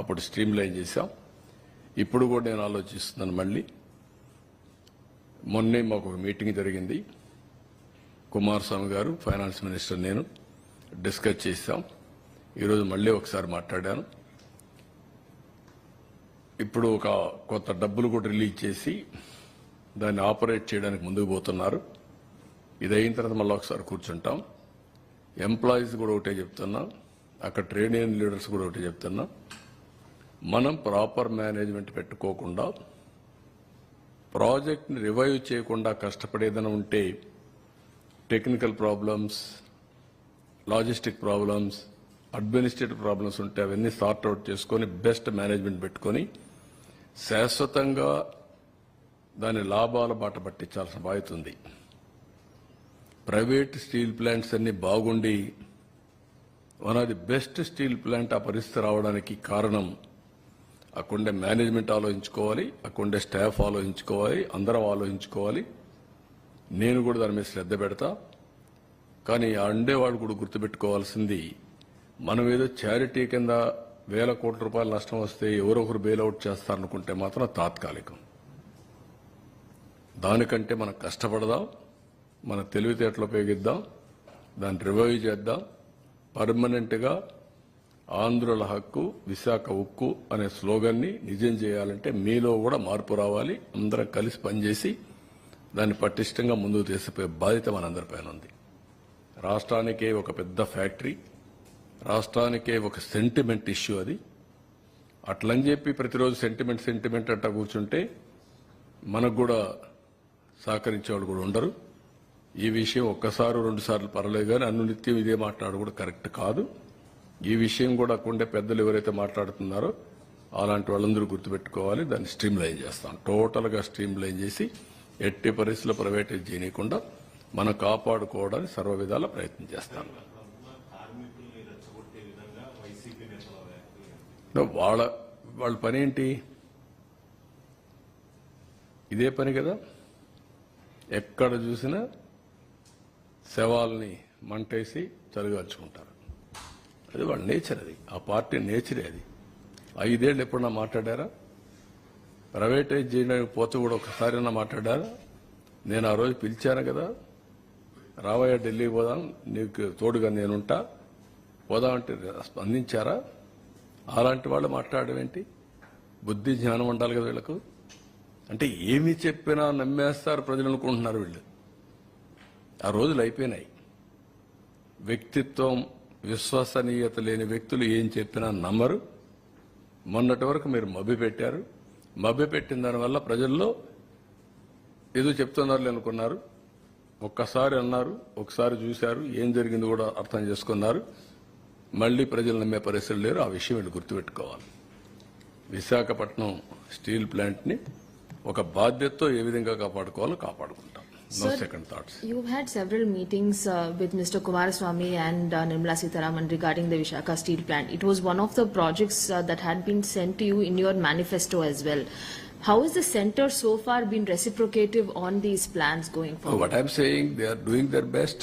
అప్పుడు stream line చేశాం. ఇప్పుడు కూడా నేను ఆలోచిస్తున్నాను. మళ్ళీ మొన్నే మాకు ఒక మీటింగ్ జరిగింది. కుమారస్వామి గారు, ఫైనాన్స్ మినిస్టర్, నేను డిస్కస్ చేశాం. ఈరోజు మళ్ళీ ఒకసారి మాట్లాడాను. ఇప్పుడు ఒక కొత్త డబ్బులు కూడా రిలీజ్ చేసి దాన్ని ఆపరేట్ చేయడానికి ముందుకు పోతున్నారు. ఇది అయిన తర్వాత మళ్ళీ ఒకసారి కూర్చుంటాం. ఎంప్లాయీస్ కూడా ఒకటే చెప్తున్నా, అక్కడ ట్రేడ్ యూనియన్ లీడర్స్ కూడా ఒకటే చెప్తున్నా, మనం ప్రాపర్ మేనేజ్మెంట్ పెట్టుకోకుండా ప్రాజెక్ట్ని రివైవ్ చేయకుండా కష్టపడేదైనా ఉంటే technical problems, logistic problems, administrative problems ఉంటే అవన్నీ సార్ట్అవుట్ చేసుకొని బెస్ట్ మేనేజ్మెంట్ పెట్టుకొని శాశ్వతంగా దాని లాభాల బాట పట్టించాల్సిన బాధ్యత ఉంది. ప్రైవేట్ స్టీల్ ప్లాంట్స్ అన్ని బాగుండి one of the best steel plant ఆ పరిస్థితి రావడానికి కారణం అక్కడే మేనేజ్మెంట్ ఆలోచించుకోవాలి, అక్కడే స్టాఫ్ ఆలోచించుకోవాలి, అందరం ఆలోచించుకోవాలి. నేను కూడా దాని మీద శ్రద్ధ పెడతా. కానీ అండేవాడు కూడా గుర్తుపెట్టుకోవాల్సింది, మనం ఏదో చారిటీ కింద వేల కోట్ల రూపాయల నష్టం వస్తే ఎవరో ఒకరు బెయిల్అవుట్ చేస్తారనుకుంటే మాత్రం తాత్కాలికం. దానికంటే మనం కష్టపడదాం, మన తెలివితేటలు ఉపయోగిద్దాం, దాన్ని రివైవ్ చేద్దాం. పర్మనెంట్గా ఆంధ్రుల హక్కు, విశాఖ ఉక్కు అనే స్లోగన్ని నిజం చేయాలంటే మీలో కూడా మార్పు రావాలి. అందరం కలిసి పనిచేసి దాన్ని పటిష్టంగా ముందుకు తీసుకుపోయే బాధ్యత మనందరిపైన ఉంది. రాష్ట్రానికే ఒక పెద్ద ఫ్యాక్టరీ, రాష్ట్రానికే ఒక సెంటిమెంట్ ఇష్యూ. అది అట్లని చెప్పి ప్రతిరోజు సెంటిమెంట్ అంటా కూర్చుంటే మనకు కూడా సహకరించేవాళ్ళు కూడా ఉండరు. ఈ విషయం ఒక్కసారి రెండుసార్లు పర్లేదు, కానీ అనునిత్యం ఇదే మాట్లాడు కూడా కరెక్ట్ కాదు. ఈ విషయం కూడా అక్కడే పెద్దలు ఎవరైతే మాట్లాడుతున్నారో అలాంటి వాళ్ళందరూ గుర్తుపెట్టుకోవాలి. దాన్ని స్ట్రీమ్ లైన్ చేస్తాం, టోటల్గా స్ట్రీమ్ లైన్ చేసి ఎట్టి పరిస్థితుల్లో ప్రైవేటైజ్ చేయకుండా మనం కాపాడుకోవడానికి సర్వ విధాల ప్రయత్నం చేస్తాం. వాళ్ళ పని ఏంటి? ఇదే పని కదా. ఎక్కడ చూసినా శవాల్ని మంటేసి చలిగాల్చుకుంటారు. అది వాళ్ళ నేచర్, అది ఆ పార్టీ నేచరే. అది 5 ఏళ్ళు ఎప్పుడన్నా మాట్లాడారా? ప్రైవేటైజ్ చేయడానికి పోతే కూడా ఒకసారైనా మాట్లాడారా? నేను ఆ రోజు పిలిచాను కదా, రావయ్య ఢిల్లీ పోదాం, నీకు తోడుగా నేనుంటా, పోదామంటే స్పందించారా? అలాంటి వాళ్ళు మాట్లాడడం ఏంటి? బుద్ధి జ్ఞానం ఉండాలి కదా వీళ్ళకు. అంటే ఏమి చెప్పినా నమ్మేస్తారు ప్రజలు అనుకుంటున్నారు వీళ్ళు. ఆ రోజులు అయిపోయినాయి. వ్యక్తిత్వం, విశ్వసనీయత లేని వ్యక్తులు ఏం చెప్పినా నమ్మరు. మొన్నటి వరకు మీరు మభ్యపెట్టారు. మభ్యపెట్టిన దానివల్ల ప్రజల్లో ఏదో చెప్తున్నారు అనుకున్నారు. ఒక్కసారి అన్నారు, ఒకసారి చూశారు, ఏం జరిగింది కూడా అర్థం చేసుకున్నారు. మళ్లీ ప్రజలు నమ్మే పరిస్థితులు లేరు. ఆ విషయం వీళ్ళు గుర్తుపెట్టుకోవాలి. విశాఖపట్నం స్టీల్ ప్లాంట్ని ఒక బాధ్యతతో ఏ విధంగా కాపాడుకోవాలో కాపాడుకుంటాం. No second thoughts. You've had several meetings with Mr. Kumaraswamy and Nirmala Sitharaman regarding the Visakhapatnam steel plant. It was one of the projects that had been sent to you in your manifesto as well. How has the centre so far been reciprocative on these plans going forward? What I'm saying, they are doing their best.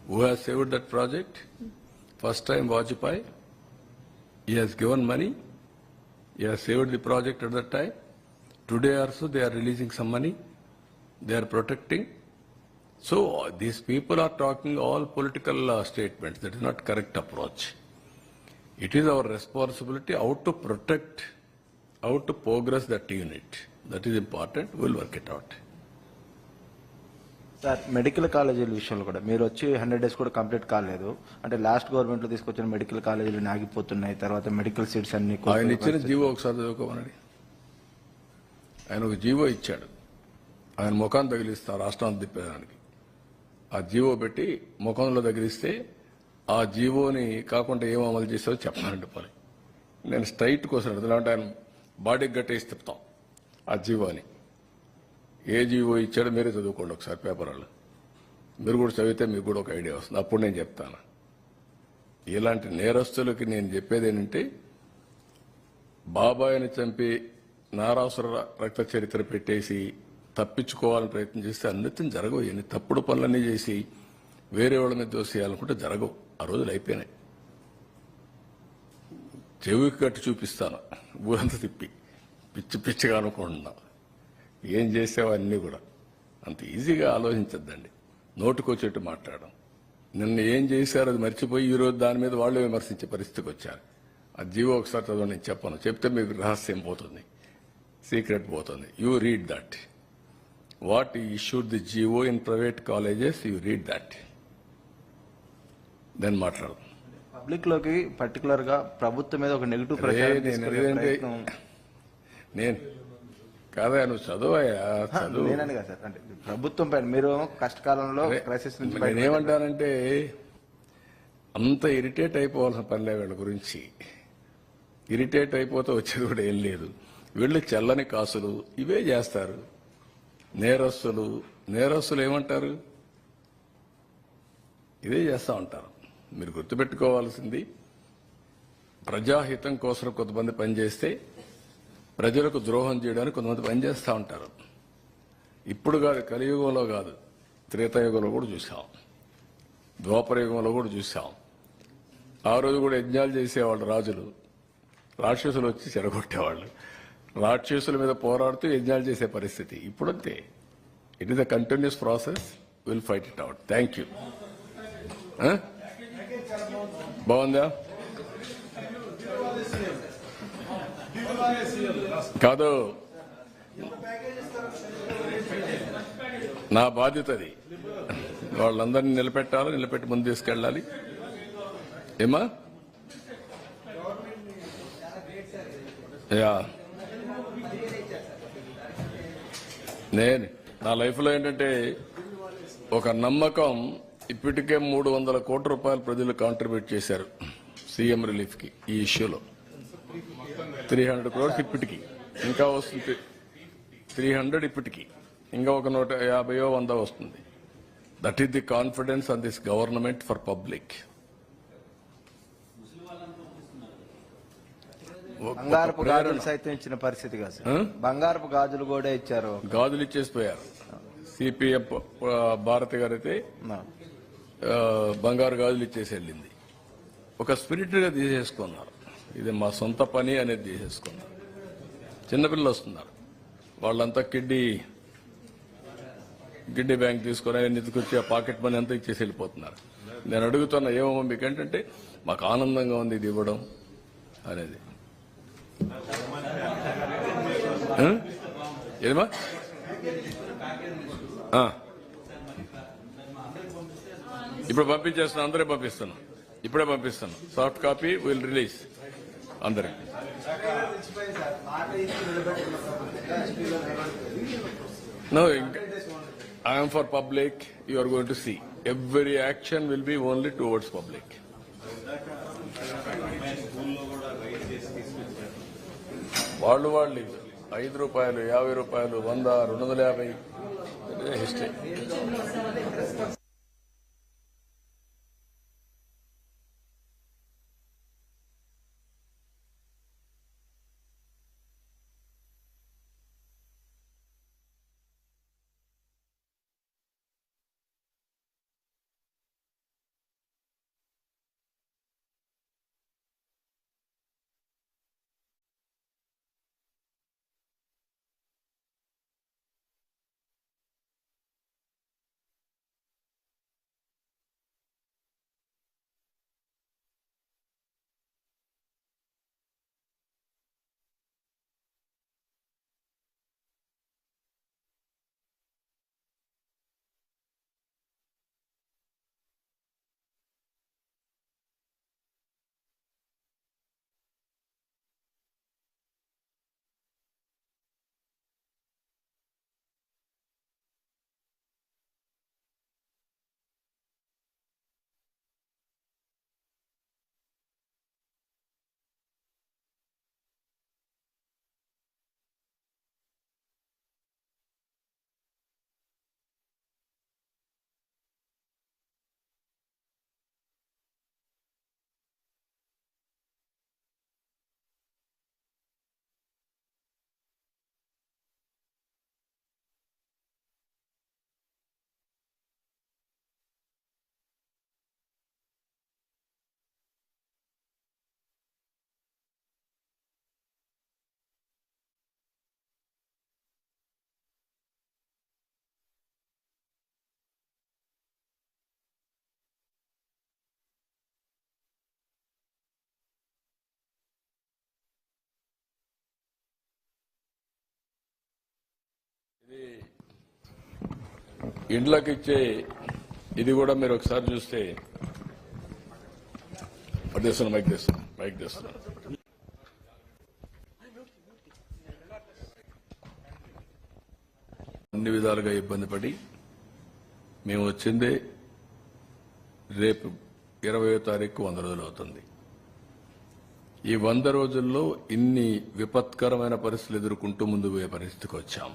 Who has saved that project? First time Vajpayee. He has given money. He has saved the project at that time. Today also they are releasing some money. They are protecting. So these people are talking all political statements. That is not correct approach. It is our responsibility how to protect, how to progress that unit. That is important. We'll work it out. Sir, medical కాలేజీల విషయంలో కూడా మీరు వచ్చి 100 days కూడా complete కాలేదు. అంటే last government లో తీసుకొచ్చిన మెడికల్ కాలేజీలు ఆగిపోతున్నాయి. తర్వాత మెడికల్ సీట్స్ అన్ని ఆయన ఇచ్చిన జీవో ఒకసారి చదువుకోమని. ఆయన ఒక జీవో ఇచ్చాడు. ఆయన ముఖాన్ని తగిలిస్తా రాష్ట్రాన్ని తిప్పేదానికి. ఆ జీవో పెట్టి ముఖంలో తగిలిస్తే ఆ జీవోని కాకుండా ఏం అమలు చేసావో చెప్పాలంటే పని. నేను స్ట్రైట్ కోసం అడుగుతున్నా. ఆయన బాడీకి గట్టేసి తిప్పుతాం ఆ జీవోని. ఏ జీవో ఇచ్చాడో మీరే చదువుకోండి ఒకసారి పేపర్లో. మీరు కూడా చదివితే మీకు కూడా ఒక ఐడియా వస్తుంది. అప్పుడు నేను చెప్తాను. ఇలాంటి నేరస్తులకి నేను చెప్పేది ఏంటంటే, బాబాయిని చంపి నారాసుర రక్త చరిత్ర పెట్టేసి తప్పించుకోవాలని ప్రయత్నం చేస్తే అన్నిటిని జరగవు. ఎన్ని తప్పుడు పనులన్నీ చేసి వేరే వాళ్ళ మీద దోసేయాలనుకుంటే జరగవు. ఆ రోజులు అయిపోయినాయి. చెవికి కట్టి చూపిస్తాను ఊరంతా తిప్పి పిచ్చి పిచ్చిగా అనుకుంటున్నా ఏం చేసావో అన్నీ కూడా అంత ఈజీగా ఆలోచించద్దండి. నోటుకొచ్చేట్టు మాట్లాడడం. నిన్న ఏం చేశారో అది మర్చిపోయి ఈరోజు దాని మీద వాళ్ళు విమర్శించే పరిస్థితికి వచ్చారు. ఆ జీవో ఒకసారి చదవ, నేను చెప్పను, చెప్తే మీకు రహస్యం పోతుంది, సీక్రెట్ పోతుంది. You read that. What issued the GO in private colleges, you read that, then మాట్లాడదాం. పబ్లిక్ లోకి పర్టికులర్ గా ప్రభుత్వం మీద ఒక నెగిటివ్ ప్రచారం తీసుకెళ్లే ప్రయత్నం నేను కాదా, నువ్వు చదువయ్యా, చదువు. నేనని కదా సార్, అంటే ప్రభుత్వం పైన మీరు కష్టకాలంలో క్రైసిస్ నుంచి నేనేమంటానంటే అంత ఇరిటేట్ అయిపోవాల్సిన పనిలే వీళ్ళ గురించి. ఇరిటేట్ అయిపోతే వచ్చేది కూడా ఏం లేదు. వీళ్ళు చెల్లని కాసులు ఇవే చేస్తారు. నేరస్తులు ఏమంటారు, ఇదే చేస్తూ ఉంటారు. మీరు గుర్తుపెట్టుకోవాల్సింది, ప్రజాహితం కోసం కొంతమంది పనిచేస్తే ప్రజలకు ద్రోహం చేయడానికి కొంతమంది పనిచేస్తూ ఉంటారు. ఇప్పుడు కాదు, కలియుగంలో కాదు, త్రేతాయుగంలో కూడా చూసాం, ద్వాపరయుగంలో కూడా చూసాం. ఆ రోజు కూడా యజ్ఞాలు చేసేవాళ్ళు రాజులు, రాక్షసులు వచ్చి చెడగొట్టేవాళ్ళు. రాక్షసుల మీద పోరాడుతూ యజ్ఞాలు చేసే పరిస్థితి ఇప్పుడంతే. It is a continuous process, will fight it out. Thank you. బాగుందా? కాదు, నా బాధ్యత అది. వాళ్ళందరినీ నిలబెట్టి ముందు తీసుకెళ్ళాలి. ఏమా యా, నేను నా లైఫ్లో ఏంటంటే ఒక నమ్మకం. ఇప్పటికే 300 కోట్ల రూపాయలు ప్రజలు కాంట్రిబ్యూట్ చేశారు సీఎం రిలీఫ్కి. ఈ ఇష్యూలో 300 crores ఇప్పటికి, ఇంకా వస్తుంది 300 ఇప్పటికి, ఇంకా ఒక 150-100 వస్తుంది. That is the confidence on this government for public. బంగారపు గాజులు సైతం ఇచ్చిన పరిస్థితి కాదు సార్. బంగారపు గాజులు కూడా ఇచ్చారు. గాజులు ఇచ్చేసిపోయారు. సిపిఎం భారతి గారు అయితే బంగారు గాజులు ఇచ్చేసి వెళ్ళింది. ఒక స్పిరిట్గా తీసేసుకున్నారు. ఇది మా సొంత పని అనేది తీసేసుకున్నారు. చిన్నపిల్లలు వస్తున్నారు, వాళ్ళంతా కిడ్డీ బ్యాంక్ తీసుకొని ఎత్తుకొచ్చి ఆ పాకెట్ మనీ అంతా ఇచ్చేసి వెళ్ళిపోతున్నారు. నేను అడుగుతున్నా, ఏమో మీకు ఏంటంటే మాకు ఆనందంగా ఉంది ఇది ఇవ్వడం అనేది. ఏమా ఇప్పుడు పంపించేస్తాను, అందరే పంపిస్తాను, ఇప్పుడే పంపిస్తాను. సాఫ్ట్ కాపీ విల్ రిలీజ్ అందరికి. No, I am for public. You are going to see. Every action will be only towards public. వాళ్ళు 5 రూపాయలు, 50 రూపాయలు, 100, 250 హిస్టరీ. ఇండ్లకి ఇచ్చే ఇది కూడా మీరు ఒకసారి చూస్తే మైక్ తెస్తున్నాను అన్ని విధాలుగా ఇబ్బంది పడి మేము వచ్చిందే రేపు 20వ తారీఖు 100 రోజులు అవుతుంది. ఈ 100 రోజుల్లో ఇన్ని విపత్కరమైన పరిస్థితులు ఎదుర్కొంటూ ముందుకు పోయే పరిస్థితికి వచ్చాం.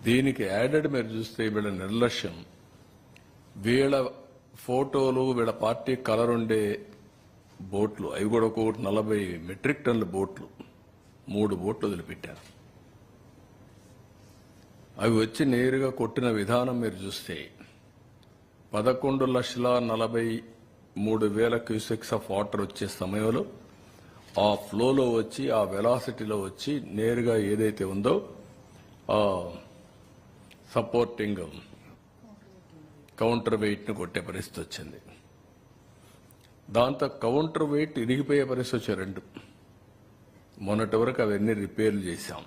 దీనికి యాడెడ్ మీరు చూస్తే వీళ్ళ నిర్లక్ష్యం, వీళ్ళ ఫోటోలు, వీళ్ళ పార్టీ కలర్ ఉండే బోట్లు, అవి కూడా ఒక్కొక్కటి 40 మెట్రిక్ టన్నుల బోట్లు, 3 బోట్లు వదిలిపెట్టారు. అవి వచ్చి నేరుగా కొట్టిన విధానం మీరు చూస్తే 11,43,000 క్యూసెక్స్ ఆఫ్ వాటర్ వచ్చే సమయంలో ఆ ఫ్లోలో వచ్చి, ఆ వెలాసిటీలో వచ్చి నేరుగా ఏదైతే ఉందో ఆ సపోర్టింగ్ కౌంటర్ వెయిట్ ను కొట్టే పరిస్థితి వచ్చింది. దాంతో కౌంటర్ వెయిట్ ఇరిగిపోయే పరిస్థితి వచ్చాయి 2. మొన్నటి వరకు అవన్నీ రిపేర్లు చేశాం.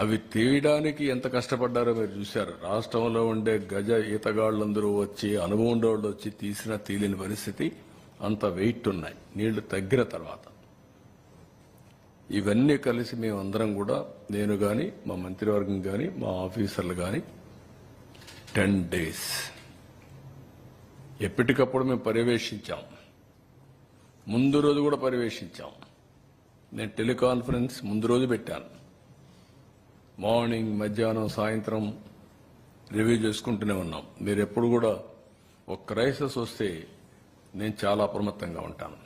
అవి తీయడానికి ఎంత కష్టపడ్డారో మీరు చూశారు. రాష్ట్రంలో ఉండే గజ ఈతగాళ్లందరూ వచ్చి, అనుభవం ఉండేవాళ్ళు వచ్చి తీయలేని పరిస్థితి, అంత వెయిట్ ఉన్నాయి నీళ్లు తగ్గిన తర్వాత. ఇవన్నీ కలిసి మేమందరం కూడా, నేను కానీ, మా మంత్రివర్గం కానీ, మా ఆఫీసర్లు కానీ 10 days ఎప్పటికప్పుడు మేము పర్యవేక్షించాం. ముందు రోజు కూడా పర్యవేక్షించాం. నేను టెలికాన్ఫరెన్స్ ముందు రోజు పెట్టాను. మార్నింగ్, మధ్యాహ్నం, సాయంత్రం రివ్యూ చేసుకుంటూనే ఉన్నాం. మీరు ఎప్పుడు కూడా ఒక క్రైసిస్ వస్తే నేను చాలా అప్రమత్తంగా ఉంటాను.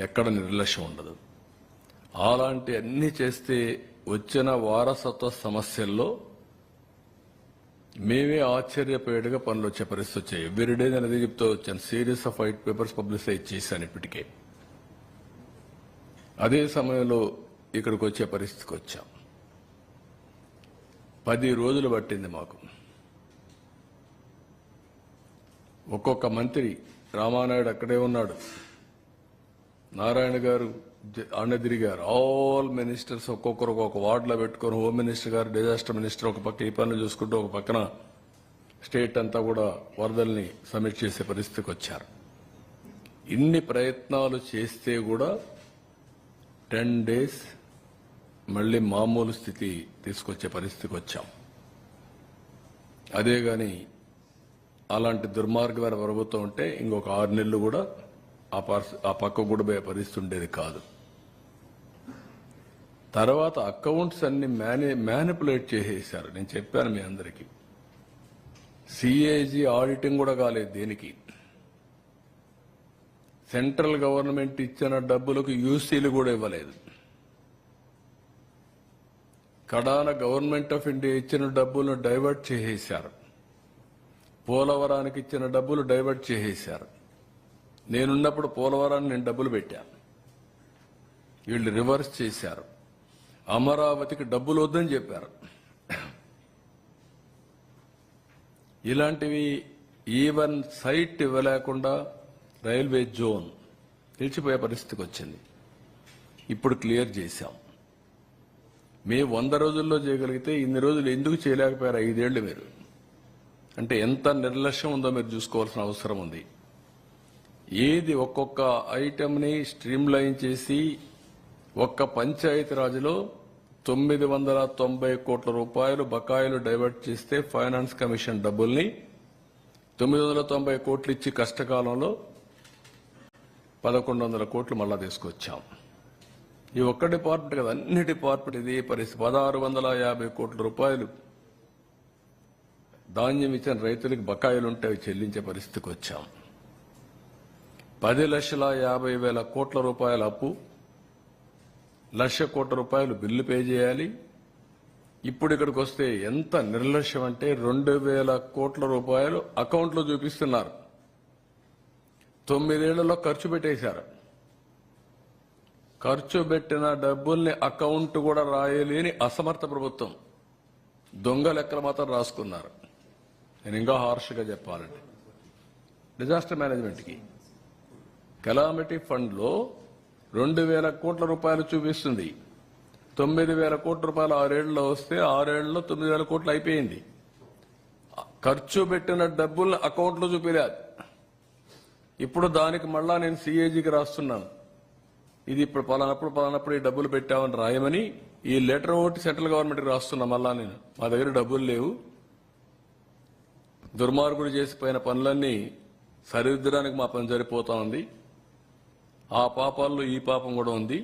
ఎక్కడ నిర్లక్ష్యం ఉండదు. అలాంటి అన్ని చేస్తే వచ్చిన వారసత్వ సమస్యల్లో మేమే ఆశ్చర్యపోయేట్టుగా పనులు వచ్చే పరిస్థితి వచ్చాయి. ఎవ్రీడే నేను అదే చెప్తూ వచ్చాను. Series of white papers publicise చేశాను ఇప్పటికే. అదే సమయంలో ఇక్కడికి వచ్చే పరిస్థితికి వచ్చాం. 10 రోజులు పట్టింది మాకు. ఒక్కొక్క మంత్రి, రామానాయుడు అక్కడే ఉన్నాడు, నారాయణ గారు ఆడ తిరిగారు. ఆల్ మినిస్టర్స్ ఒక్కొక్కరు ఒక్కొక్క వార్డులో పెట్టుకుని, హోమ్ మినిస్టర్ గారు, డిజాస్టర్ మినిస్టర్ ఒక పక్క ఈ పనులు చూసుకుంటూ, ఒక పక్కన స్టేట్ అంతా కూడా వరదల్ని సమీక్ష చేసే పరిస్థితికి వచ్చారు. ఇన్ని ప్రయత్నాలు చేస్తే కూడా 10 days మళ్లీ మామూలు స్థితి తీసుకొచ్చే పరిస్థితికి వచ్చాం. అదే గాని అలాంటి దుర్మార్గమైన ప్రభుత్వం ఉంటే ఇంకొక 6 నెలలు కూడా ఆ పక్క కూడా పోయే పరిస్థితి ఉండేది కాదు. తర్వాత అకౌంట్స్ అన్ని మ్యానిపులేట్ చేసేశారు. నేను చెప్పాను మీ అందరికీ. సిఏజీ ఆడిటింగ్ కూడా కాలేదు దేనికి. సెంట్రల్ గవర్నమెంట్ ఇచ్చిన డబ్బులకు యూసీలు కూడా ఇవ్వలేదు. కడాన గవర్నమెంట్ ఆఫ్ ఇండియా ఇచ్చిన డబ్బులను డైవర్ట్ చేసేశారు. పోలవరానికి ఇచ్చిన డబ్బులు డైవర్ట్ చేసేశారు. నేనున్నప్పుడు పోలవరాన్ని నేను డబ్బులు పెట్టాను, వీళ్ళు రివర్స్ చేశారు. అమరావతికి డబ్బులు వద్దని చెప్పారు. ఇలాంటివి ఈవెన్ సైట్ ఇవ్వలేకుండా రైల్వే జోన్ నిలిచిపోయే పరిస్థితికి వచ్చింది. ఇప్పుడు క్లియర్ చేశాం. మేము 100 రోజుల్లో చేయగలిగితే ఇన్ని రోజులు ఎందుకు చేయలేకపోయారు? 5 ఏళ్లు మీరు. అంటే ఎంత నిర్లక్ష్యం ఉందో మీరు చూసుకోవాల్సిన అవసరం ఉంది. ఏది ఒక్కొక్క ఐటమ్ని స్ట్రీమ్ లైన్ చేసి ఒక్క పంచాయతీరాజ్లో 990 కోట్ల రూపాయలు బకాయిలు డైవర్ట్ చేస్తే ఫైనాన్స్ కమిషన్ డబ్బుల్ని 990 కోట్లు ఇచ్చి కష్టకాలంలో 1100 కోట్లు మళ్ళా తీసుకొచ్చాం. ఈ ఒక్క డిపార్ట్మెంట్ కదా, అన్ని డిపార్ట్మెంట్ ఇదే పరిస్థితి. 1650 కోట్ల రూపాయలు ధాన్యం ఇచ్చిన రైతులకు బకాయిలుంటే అవి చెల్లించే పరిస్థితికి వచ్చాం. 10,50,000 కోట్ల రూపాయల అప్పు, 1,00,000 కోట్ల రూపాయలు బిల్లు పే చేయాలి. ఇప్పుడు ఇక్కడికి వస్తే ఎంత నిర్లక్ష్యం అంటే 2,000 కోట్ల రూపాయలు అకౌంట్లో చూపిస్తున్నారు. 9 ఏళ్లలో ఖర్చు పెట్టేశారు. ఖర్చు పెట్టిన డబ్బుల్ని అకౌంట్ కూడా రాయలేని అసమర్థ ప్రభుత్వం. దొంగ లెక్కలు మాత్రం రాసుకున్నారు. నేను ఇంకా హార్ష్గా చెప్పాలంటే డిజాస్టర్ మేనేజ్మెంట్కి కెలామిటీ ఫండ్లో 2,000 కోట్ల రూపాయలు చూపిస్తుంది. 9,000 కోట్ల రూపాయలు 6 ఏళ్లలో వస్తే 6 ఏళ్లలో 9,000 కోట్లు అయిపోయింది. ఖర్చు పెట్టిన డబ్బుల్ని అకౌంట్లో చూపిలేదు. ఇప్పుడు దానికి మళ్ళా నేను సిఏజీకి రాస్తున్నాను, ఇది ఇప్పుడు పలానప్పుడు ఈ డబ్బులు పెట్టామని రాయమని ఈ లెటర్ ఒకటి సెంట్రల్ గవర్నమెంట్కి రాస్తున్నా. మళ్ళా నేను మా దగ్గర డబ్బులు లేవు, దుర్మార్గుడు చేసిపోయిన పనులన్నీ సరిదిద్దడానికి మా పని సరిపోతా ఉంది, ఆ పాపాల్లో ఈ పాపం కూడా ఉంది,